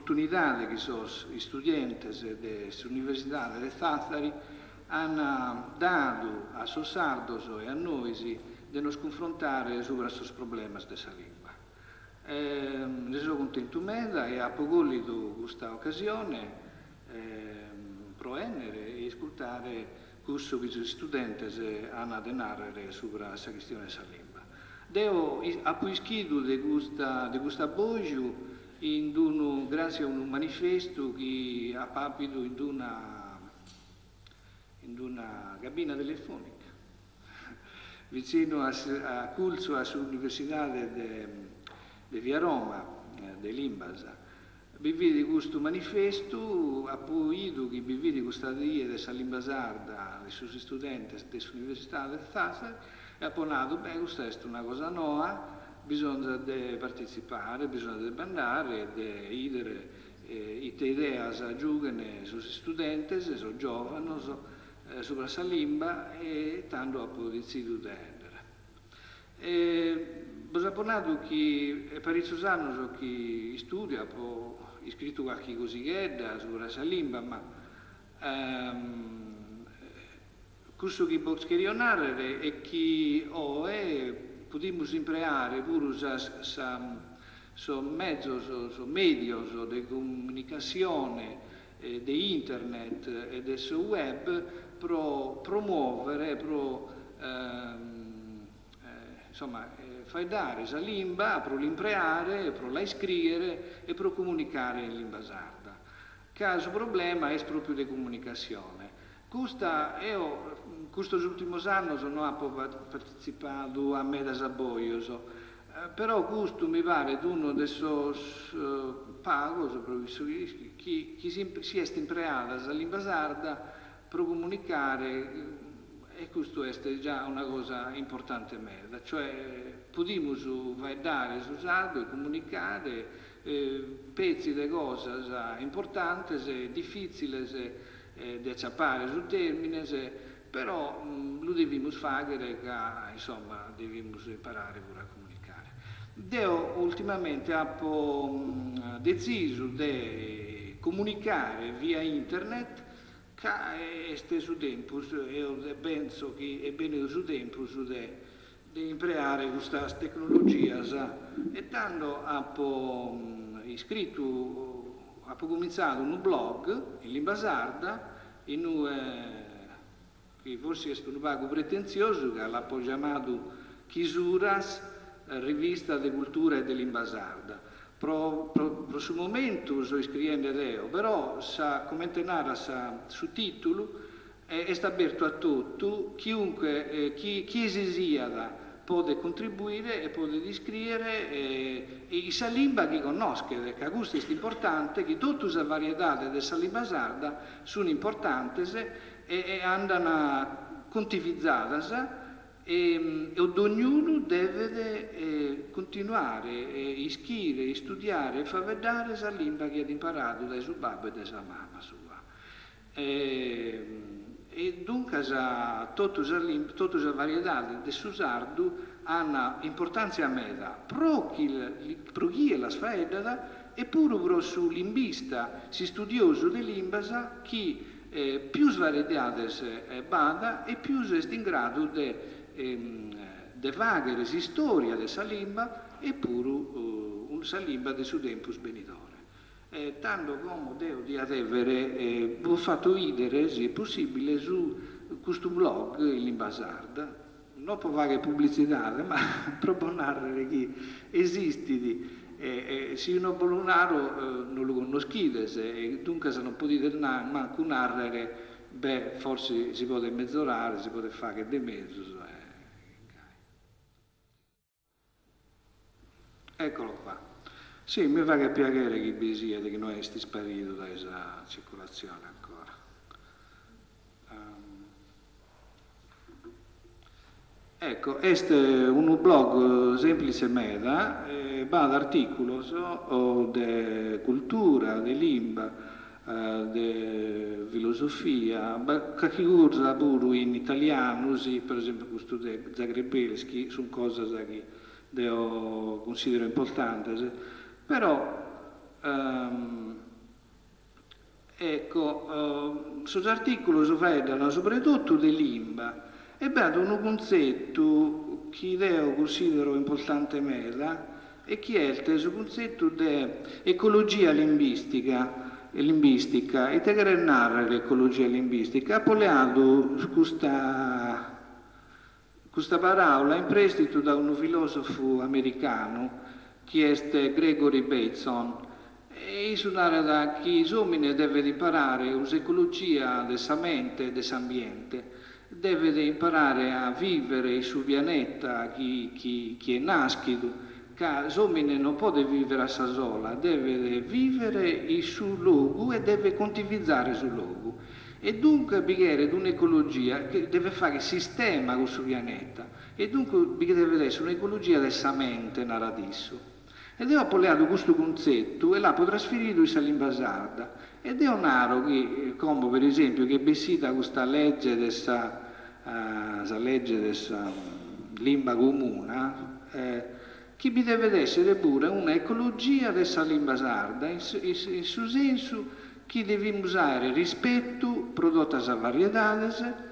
oportunidades que os estudiantes das universidades de Zázari han dado a sos sardos e a nós de nos confrontar sobre esses problemas dessa língua. Ne sono contento meda e ho voluto questa occasione pro enere e ascoltare questo che gli studenti hanno da narrare su questa questione della lingua. Deo appuischido di questa voce grazie a un manifesto che ha apparso in una cabina telefonica vicino a Culso, all'Università di Via Roma, dell'Imbasa. Vi vedi questo manifesto, appunto che vi vedi questa idea della lingua sarda, dei suoi studenti dell'Università di Zazari, e ha ponato, beh, questa è una cosa nuova, bisogna partecipare, bisogna andare, di dire le idee a giovani, sui studenti, sui giovani, su questa lingua, e tanto ha deciso di andare. Ho ponato che per i anni che studia, ho scritto qualche cosicchetta su questa lingua, ma questo che posso narrare è che possiamo imparare pure su mezzi di comunicazione di internet e del web per promuovere, fai dare questa lingua, per l'imparare, per la scrivere e per comunicare in lingua sarda. Il problema è proprio di comunicazione. Questi ultimi anni non ho partecipato a Medas Aboios, però questo mi pare uno dei pagos che si è imparata la lingua sarda per comunicare. E questo è già una cosa importante, cioè possiamo dare su sardo e comunicare pezzi di cose importanti, difficili da acciappare sul termine, però lo dobbiamo fare, insomma, dobbiamo imparare pure a comunicare. Io ultimamente ho deciso di comunicare via internet che su tempo, io penso che è bene su tempo di imparare questa tecnologia e tanto ho cominciato un blog in lingua sarda che forse è un po' pretenzioso, che l'ho chiamato Chisuras, rivista di cultura e di lingua sarda. Pro su momento sto scrivendo io, però come tenere su titolo è aperto a tutti, chiunque, chi sia può contribuire e può descrivere e la lingua che conosce, perché questo è importante, che tutte le varietà della lingua sarda sono importanti e andano condivisate. E ognuno deve continuare a scrivere, a studiare e far vedere la lingua che ha imparato dai suoi babbo e dai suoi mamma sua. E dunque tutte le varietà del sardo hanno importanza meda, pro chi la sfida e pure pro su linguista, si studioso di lingua, che più svariate bada e più è in grado di vagare la storia della lingua e pure una lingua del suo tempo svenitore. Tanto come devo di avere, ho fatto vedere, se è possibile, su questo blog in lingua sarda, non per fare pubblicità, ma proprio narrare che esiste. Se uno vuole narrare, non lo conoscete, e dunque se non potete manco narrare, beh, forse si può mezz'orare, si può fare di mezzo. Eccolo qua. Sì, mi fa che piacere che vi sia, che non è sparito da questa circolazione ancora. Ecco, questo è un blog semplice meda, va ad articoli di cultura, di lingua, di filosofia, che cursa pure in italiano, sì, per esempio questo di Zagrebelski, sono cose che io considero importanti, però ecco, sugli articoli si vedono soprattutto di limba e vedo un concetto che io considero importante mela e che è il concetto di ecologia linguistica e te narrare l'ecologia linguistica ha poliato questa parola in prestito da un filosofo americano che è Gregory Bateson e suonare da chi l'uomo deve imparare l'ecologia della mente e dell'ambiente, deve imparare a vivere sul pianeta che è nascido, che l'uomo non può vivere a sa sola, deve vivere sul luogo e deve condividere sul luogo. E dunque bisogna un'ecologia che deve fare sistema con il suo pianeta e dunque deve essere un'ecologia della mente narratisso. Ed io ho poliato questo concetto e l'ho trasferito in lingua sarda. Ed è un aro che, come per esempio, che besita questa legge della lingua comune, che vi deve essere pure un'ecologia della lingua sarda, in suo senso che dobbiamo usare rispetto prodotto a varietà,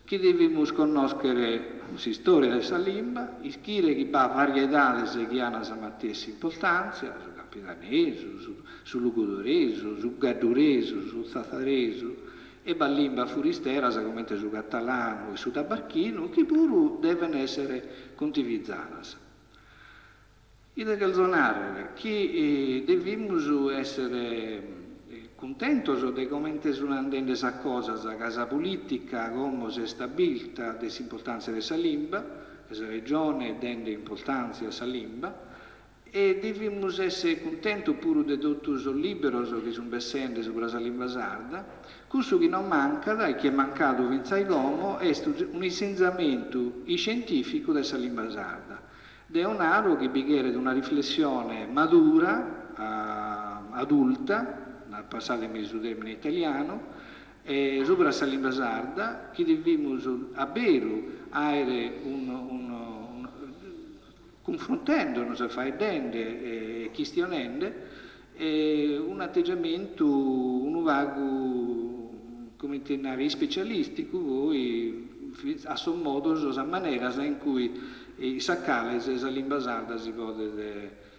che dobbiamo conoscere la storia della lingua, iscrivere che ha varietà che hanno la stessa importanza, sul capitanese, sul lugudorese, sul gaddurese, sul zazarese, e la lingua furistera, come sul catalano e sul tabarchino, che pure devono essere condivise. E da calzonare che dobbiamo essere contenti di come sono andando queste cose, la casa politica, come si è stabilita dell'importanza della lingua, la regione dà importanza alla lingua, e dobbiamo essere contenti pure di tutti i libri che sono passati sulla lingua sarda. Questo che non manca, e che è mancato vinzai come, è un insegnamento scientifico della lingua sarda. È un aro che bisogna di una riflessione madura, adulta, passatemi sul termine italiano, sopra la lingua sarda, che dobbiamo avere confrontandoci, facendo e questionando, un atteggiamento, un vago, come dire, specialistico, voi, a suo modo, a maniera in cui i saccali la lingua sarda si può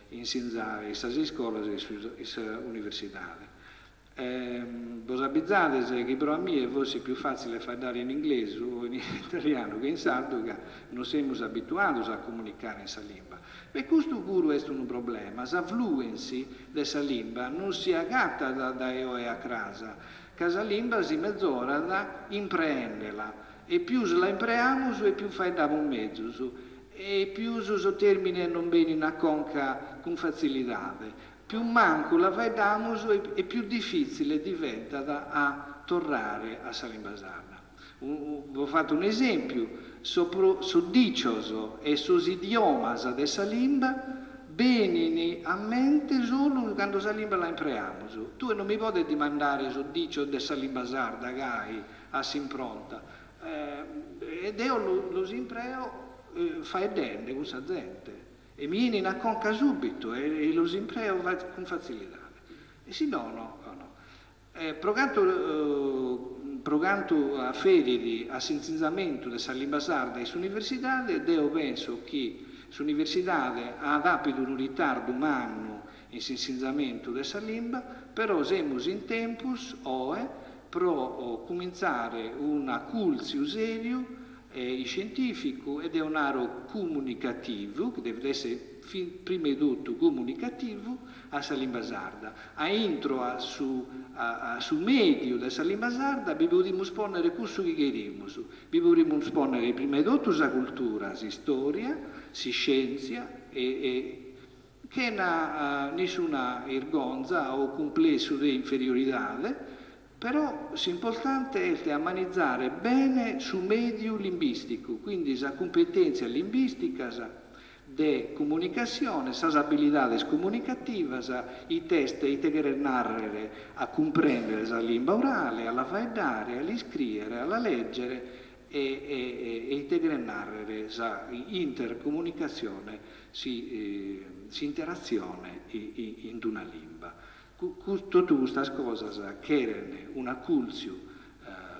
insegnare in queste scuole e in università. Voi sapete che per a me è forse più facile parlare in inglese o in italiano che in sardo, che non siamo abituati a comunicare in questa lingua. E questo pure è un problema, la fluency della lingua non si agatta da io e a casa, che la lingua si mezz'ora da imprenderla, e più la impreiamo e più facciamo un mezzo, e più il termine non viene in conca con facilità. Più manco la vediamo e più difficile diventa a tornare a lingua sarda. Ho fatto un esempio, su dicioso e sus idiomas dessa lingua vengono a mente solo quando la lingua la impreiamo. Tu non mi puoi dimandare su dicio dessa lingua sarda che hai a s'impronta. Ed io lo impreo fai dente con questa gente. E mi viene in conca subito e lo impreo con facilità. E sì, no. Proganto a fedeli a sensizzamento della lingua sarda e sull'università, io penso che l'università ha dato un ritardo umano in sensizzamento della lingua, però siamo in tempus per cominciare una cultura seria scientifico ed è un aro comunicativo, che deve essere prima di tutto comunicativo, a lingua sarda. A intro sul medio della lingua sarda vi possiamo sponnere questo che chiediamo. Vi possiamo sponnere prima di tutto la cultura, la storia, la scienza e che non ha nessuna ergonza o complesso di inferiorità. Però l'importante è umanizzare bene sul medio linguistico, quindi la competenza linguistica di comunicazione, le abilità comunicative, i test e i narrare a comprendere la lingua orale, alla faedare, all'iscrivere, alla leggere e i narrare la intercomunicazione, si interazione in una lingua. tutte queste cose che una culzio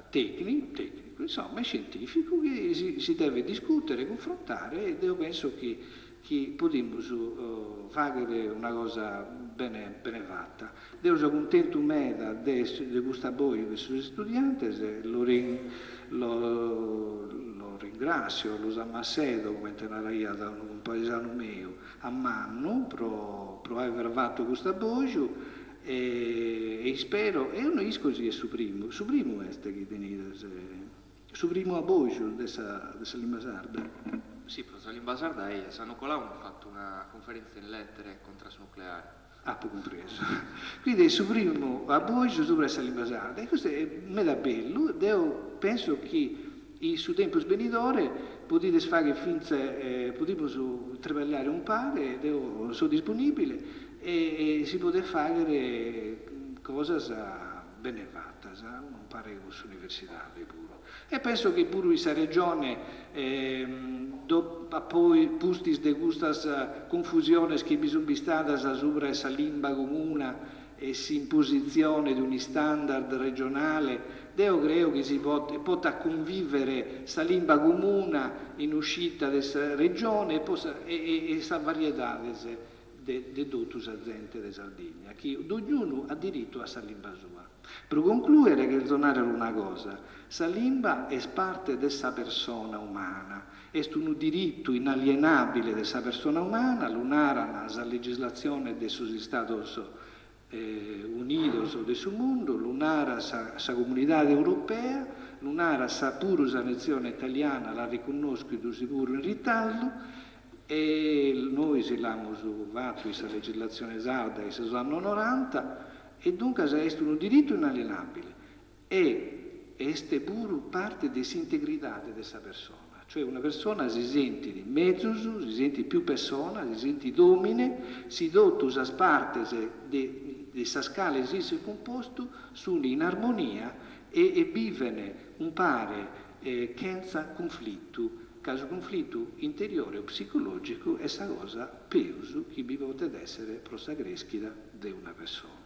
tecnico, insomma, scientifico, che si deve discutere, confrontare, ed io penso che possiamo fare una cosa bene fatta. Io sono contento di questa boia che sono studianti, lo ringrazio, lo ammassedo, come narraia da un paesano mio, a mano, per aver fatto questa boia, e spero, e non è così, è su primo questo che tenete, su primo a boia della lingua sarda. Sì, professor Limbasarda, e a San Nicolò hanno fatto una conferenza in lettere contro il nucleare. Ah, poi compreso. Quindi su primo a voi su questa lingua sarda, e questo è da bello, io penso che su tempo svenidore potete fare finza, possiamo lavorare un po', ed io sono disponibile, e si può fare cose bene fatte, non pare con l'università pure. E penso che pure questa regione, poi pusti di queste confusioni che bisogna stare sopra questa lingua comune e imposizione di un standard regionale, io credo che si può convivere questa lingua comune in uscita da questa regione e questa varietà di tutte le gente di Sardegna, che ognuno ha diritto a questa lingua sua. Per concludere, che zonare una cosa, questa lingua è parte dessa persona umana, è un diritto inalienabile dessa persona umana, l'unara la legislazione de sus Estados Unidos del suo mondo, l'unara sa comunità europea, l'unara sa pure la nazione italiana la riconosco pure in ritardo, e noi siamo fatto questa legislazione sarda che si anni 90, e dunque è un diritto inalienabile e è pure parte dell'integrità di questa persona, cioè una persona si sente di mezzo, si sente più persona, si sente domine, si dota a parte di questa scala esiste composto, sono in armonia e vivono un pare senza conflitto. Caso conflitto interiore o psicologico è questa cosa peso che vi potete essere prosagreschida di una persona.